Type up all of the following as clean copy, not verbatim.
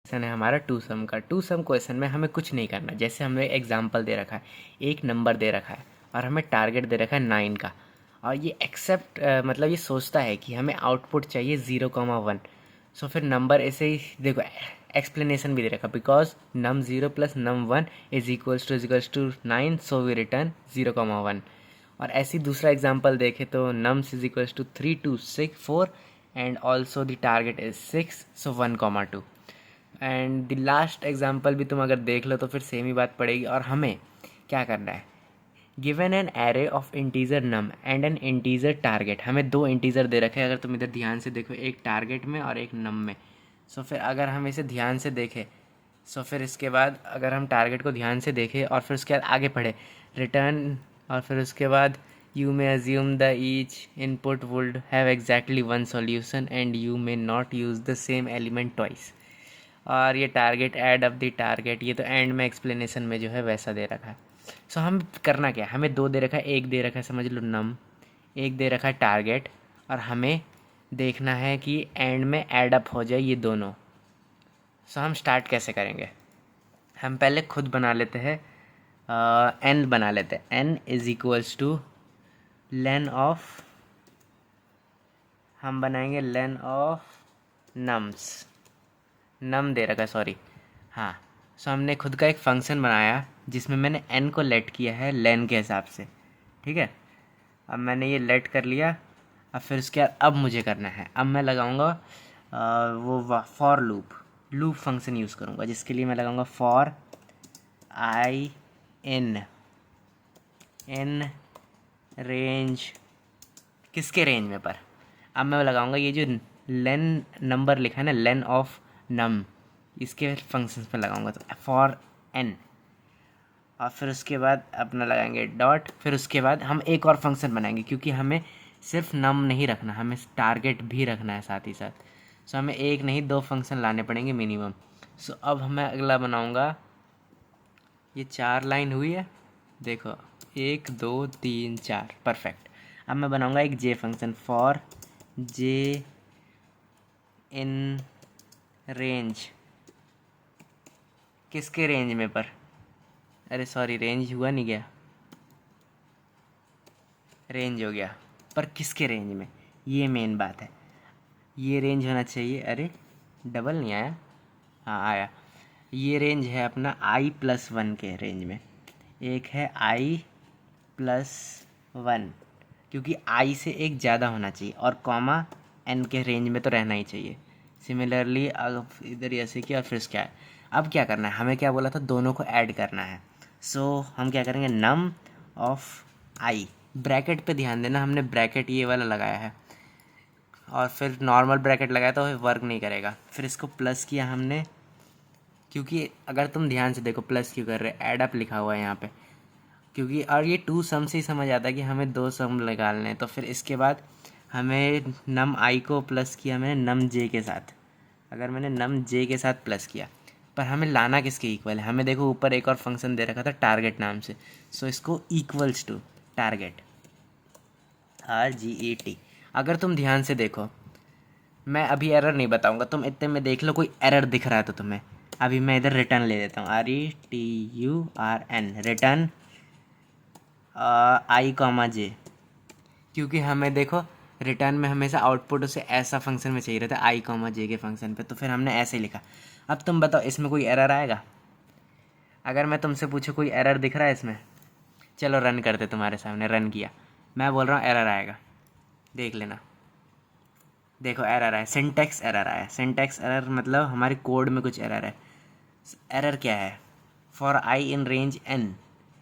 Question है हमारा to some का। टू सम क्वेश्चन में हमें कुछ नहीं करना। जैसे हमें एग्जाम्पल दे रखा है, एक नंबर दे रखा है और हमें टारगेट दे रखा है 9 का, और ये एक्सेप्ट मतलब ये सोचता है कि हमें आउटपुट चाहिए 0,1। सो फिर नंबर ऐसे ही देखो, एक्सप्लेनेशन भी दे रखा, because num 0 plus num 1 is equals to 9, so we return 0,1। और ऐसी दूसरा एग्जाम्पल देखें तो nums is equals to 3 2 6 4 and also the target is 6, so 1,2। And the last example भी तुम अगर देख लो तो फिर सेम ही बात पड़ेगी। और हमें क्या करना है, given an array of integer num and N integer target. हमें दो इंटीजर दे रखे हैं, अगर तुम इधर ध्यान से देखो, एक टारगेट में और एक नम में। सो फिर अगर हम इसे ध्यान से देखें, सो फिर इसके बाद अगर हम टारगेट को ध्यान से देखें और फिर उसके बाद आगे पढ़े रिटर्न, और फिर उसके बाद you may assume the each input would have exactly one solution and you may not use the same element twice. और ये target add of the target, ये तो एंड में एक्सप्लेनेशन में जो है वैसा दे रखा है। सो हम करना क्या है, हमें दो दे रखा है, एक दे रखा है समझ लो नम, एक दे रखा है टारगेट, और हमें देखना है कि एंड में ऐड अप हो जाए ये दोनों। सो हम स्टार्ट कैसे करेंगे, हम पहले खुद बना लेते हैं, एन बना लेते हैं। N is equals to len of, हम बनाएंगे लेन ऑफ नम्स, नम दे रखा है सॉरी, हाँ। सो हमने खुद का एक फंक्शन बनाया जिसमें मैंने n को लेट किया है लेन के हिसाब से, ठीक है। अब मैंने ये लेट कर लिया। अब फिर उसके बाद अब मुझे करना है, अब मैं लगाऊंगा वो फॉर लूप फंक्शन यूज़ करूँगा, जिसके लिए मैं लगाऊंगा फॉर आई इन रेंज, किसके रेंज में पर। अब मैं लगाऊंगा ये जो लेन नंबर लिखा है ना, लेन ऑफ नम, इसके फंक्शंस में लगाऊंगा, तो फॉर एन। और फिर उसके बाद अपना लगाएंगे डॉट, फिर उसके बाद हम एक और फंक्शन बनाएंगे, क्योंकि हमें सिर्फ नम नहीं रखना, हमें टारगेट भी रखना है साथ ही साथ। सो हमें एक नहीं दो फंक्शन लाने पड़ेंगे मिनिमम। सो अब मैं अगला बनाऊंगा, ये 4 लाइन हुई है देखो, 1 2 3 4, परफेक्ट। अब मैं बनाऊंगा एक J function, for J in range, किसके रेंज में पर, अरे सॉरी रेंज हुआ नहीं गया, रेंज हो गया, पर किसके रेंज में, ये मेन बात है, ये रेंज होना चाहिए। अरे डबल नहीं आया, हाँ आया। ये रेंज है अपना i+1 के रेंज में, एक है i+1, क्योंकि i से एक ज़्यादा होना चाहिए, और कॉमा n के रेंज में तो रहना ही चाहिए। सिमिलरली अब इधर ऐसे किया और फिर क्या है, अब क्या करना है, हमें क्या बोला था, दोनों को ऐड करना है। सो हम क्या करेंगे, नम ऑफ i, ब्रैकेट पे ध्यान देना, हमने ब्रैकेट ये वाला लगाया है, और फिर नॉर्मल ब्रैकेट लगाया तो वर्क नहीं करेगा। फिर इसको प्लस किया हमने, क्योंकि अगर तुम ध्यान से देखो प्लस क्यों कर रहे, ऐड अप लिखा हुआ है यहाँ पे, क्योंकि और ये टू सम से ही समझ आता है कि हमें दो सम निकालने हैं। तो फिर इसके बाद हमें नम आई को प्लस किया मैंने नम जे के साथ, अगर मैंने नम जे के साथ प्लस किया, पर हमें लाना किसके इक्वल है, हमें देखो ऊपर एक और फंक्शन दे रखा था टारगेट नाम से। सो इसको इक्वल्स टू टारगेट, RGET। अगर तुम ध्यान से देखो, मैं अभी एरर नहीं बताऊंगा, तुम इतने में देख लो कोई एरर दिख रहा है तो तुम्हें, अभी मैं इधर रिटर्न ले देता हूँ, RETURN, रिटर्न I, J, क्योंकि हमें देखो रिटर्न में हमेशा आउटपुट उसे ऐसा फंक्शन में चाहिए रहता है I, J के फंक्शन पे, तो फिर हमने ऐसे ही लिखा। अब तुम बताओ इसमें कोई एरर आएगा, अगर मैं तुमसे पूछूँ कोई एरर दिख रहा है इसमें, चलो रन करते, तुम्हारे सामने रन किया, मैं बोल रहा हूँ एरर आएगा, देख लेना। देखो एरर आया, सिंटैक्स एरर आया, सिंटैक्स एरर मतलब हमारे कोड में कुछ एरर है। एरर क्या है, for I in range n,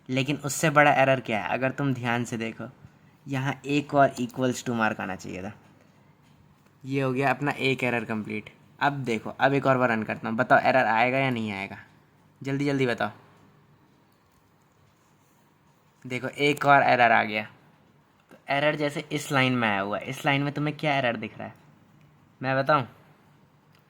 लेकिन उससे बड़ा एरर क्या है, अगर तुम ध्यान से देखो यहाँ एक और इक्वल्स टू मार्क आना चाहिए था। ये हो गया अपना एक एरर कंप्लीट। अब देखो, अब एक और बार रन करता हूँ, बताओ एरर आएगा या नहीं आएगा, जल्दी जल्दी बताओ। देखो एक और एरर आ गया। तो एरर जैसे इस लाइन में आया हुआ है, इस लाइन में तुम्हें क्या एरर दिख रहा है, मैं बताऊँ।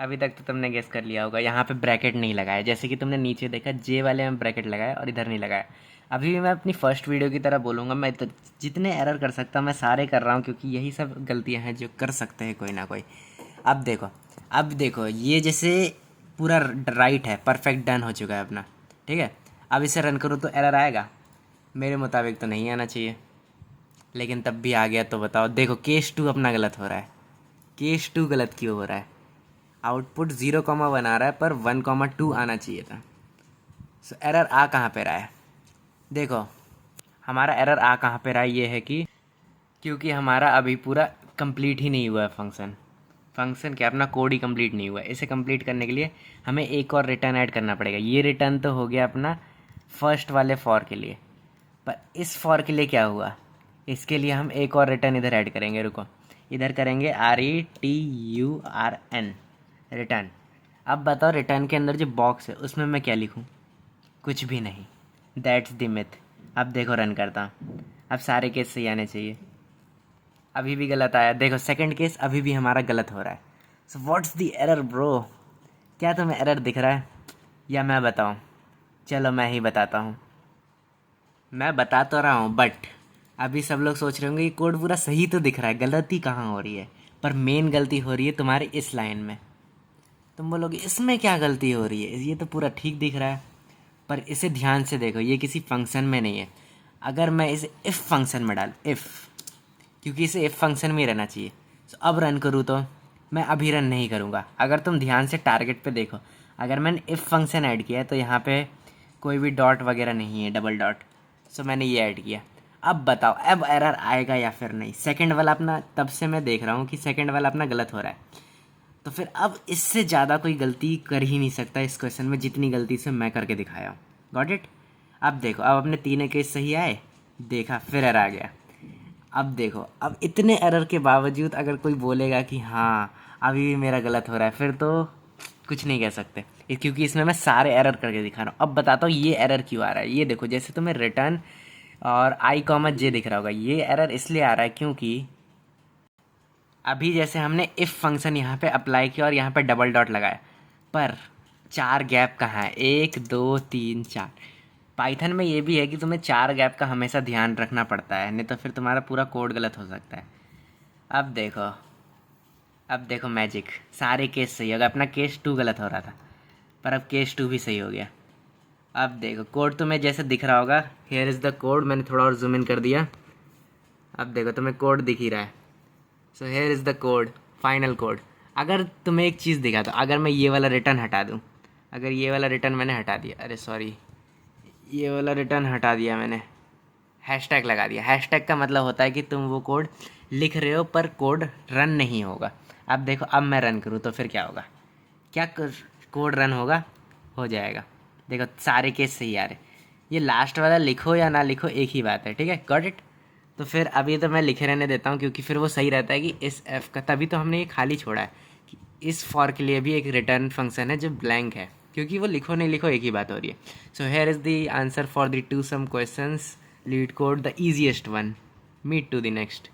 अभी तक तो तुमने गेस कर लिया होगा, यहाँ पे ब्रैकेट नहीं लगाया, जैसे कि तुमने नीचे देखा जे वाले में ब्रैकेट लगाया और इधर नहीं लगाया। अभी भी मैं अपनी फर्स्ट वीडियो की तरह बोलूँगा, मैं तो जितने एरर कर सकता मैं सारे कर रहा हूँ, क्योंकि यही सब गलतियाँ हैं जो कर सकते हैं कोई ना कोई। अब देखो, अब देखो ये जैसे पूरा राइट है, परफेक्ट डन हो चुका है अपना। ठीक है, अब इसे रन करूँ तो एरर आएगा? मेरे मुताबिक तो नहीं आना चाहिए, लेकिन तब भी आ गया। तो बताओ, देखो केस 2 अपना गलत हो रहा है। केस 2 गलत क्यों हो रहा है? आउटपुट 0,1 आ रहा है पर 1,2 आना चाहिए था। सो एरर आ कहाँ पे रहा है? देखो हमारा एरर आ कहाँ पे रहा है, ये है कि क्योंकि हमारा अभी पूरा कंप्लीट ही नहीं हुआ है फंक्शन क्या, अपना कोड ही कंप्लीट नहीं हुआ है। इसे कंप्लीट करने के लिए हमें एक और रिटर्न ऐड करना पड़ेगा। ये रिटर्न तो हो गया अपना फर्स्ट वाले फॉर के लिए, पर इस फॉर के लिए क्या हुआ, इसके लिए हम एक और रिटर्न इधर ऐड करेंगे। रुको, इधर करेंगे RETURN रिटर्न। अब बताओ रिटर्न के अंदर जो बॉक्स है उसमें मैं क्या लिखूं? कुछ भी नहीं। That's the myth. अब देखो रन करता हूँ, अब सारे केस सही आने चाहिए। अभी भी गलत आया। देखो सेकंड केस अभी भी हमारा गलत हो रहा है। So what's the error bro? क्या तुम्हें एरर दिख रहा है या मैं बताऊँ? चलो मैं ही बताता हूँ। मैं बता तो रहा हूँ, बट अभी सब लोग सोच रहे होंगे ये कोड पूरा सही तो दिख रहा है, गलती कहाँ हो रही है? पर मेन गलती हो रही है तुम्हारी इस लाइन में। तुम बोलोगे इसमें क्या गलती हो रही है, ये तो पूरा ठीक दिख रहा है। पर इसे ध्यान से देखो, ये किसी फंक्शन में नहीं है। अगर मैं इसे इफ़ फंक्शन में डाल, इफ़, क्योंकि इसे इफ़ फंक्शन में ही रहना चाहिए। तो अब रन करूँ तो मैं अभी रन नहीं करूँगा। अगर तुम ध्यान से टारगेट पे देखो, अगर मैंने इफ़ फंक्शन ऐड किया है तो यहाँ पे कोई भी डॉट वगैरह नहीं है, डबल डॉट। सो मैंने ये ऐड किया। अब बताओ अब एरर आएगा या फिर नहीं? सेकंड वाला अपना, तब से मैं देख रहा हूँ कि सेकंड वाला अपना गलत हो रहा है। तो फिर अब इससे ज़्यादा कोई गलती कर ही नहीं सकता इस क्वेश्चन में, जितनी गलती से मैं करके दिखाया हूँ। Got it? अब देखो, अब अपने तीनों केस सही आए, देखा फिर एरर आ गया। अब देखो, अब इतने एरर के बावजूद अगर कोई बोलेगा कि हाँ अभी भी मेरा गलत हो रहा है, फिर तो कुछ नहीं कह सकते। क्योंकि इसमें मैं सारे एरर करके दिखा रहा हूँ। अब बताता हूँ ये एरर क्यों आ रहा है। ये देखो, जैसे तुम्हें रिटर्न और I, J दिख रहा होगा, ये एरर इसलिए आ रहा है क्योंकि अभी जैसे हमने इफ़ फंक्शन यहाँ पे अप्लाई किया और यहाँ पे डबल डॉट लगाया, पर 4 गैप कहाँ है? 1 2 3 4। पाइथन में ये भी है कि तुम्हें 4 गैप का हमेशा ध्यान रखना पड़ता है, नहीं तो फिर तुम्हारा पूरा कोड गलत हो सकता है। अब देखो, अब देखो मैजिक, सारे केस सही हो गए। अपना केस 2 गलत हो रहा था, पर अब केस 2 भी सही हो गया। अब देखो कोड तुम्हें जैसे दिख रहा होगा, हेयर इज़ द कोड। मैंने थोड़ा और जूम इन कर दिया। अब देखो तुम्हें कोड दिख ही रहा है। So here is the code, final code. अगर तुम्हें एक चीज़ दिखा, तो अगर मैं ये वाला रिटर्न हटा दूँ, अगर ये वाला रिटर्न मैंने हटा दिया, अरे सॉरी, ये वाला रिटर्न हटा दिया मैंने, हैशटैग लगा दिया। हैशटैग का मतलब होता है कि तुम वो कोड लिख रहे हो पर कोड रन नहीं होगा। अब देखो, अब मैं रन करूँ तो फिर क्या होगा? क्या कोड रन होगा? हो जाएगा। देखो सारे केस सही आ रहे। ये लास्ट वाला लिखो या ना लिखो एक ही बात है, ठीक है? Got it? तो फिर अभी तो मैं लिखे रहने देता हूँ, क्योंकि फिर वो सही रहता है कि इस एफ का, तभी तो हमने ये खाली छोड़ा है कि इस फॉर के लिए भी एक रिटर्न फंक्शन है जो ब्लैंक है, क्योंकि वो लिखो नहीं लिखो एक ही बात हो रही है। So here is the answer for the 2 sum questions, LeetCode the easiest one. Meet to the next.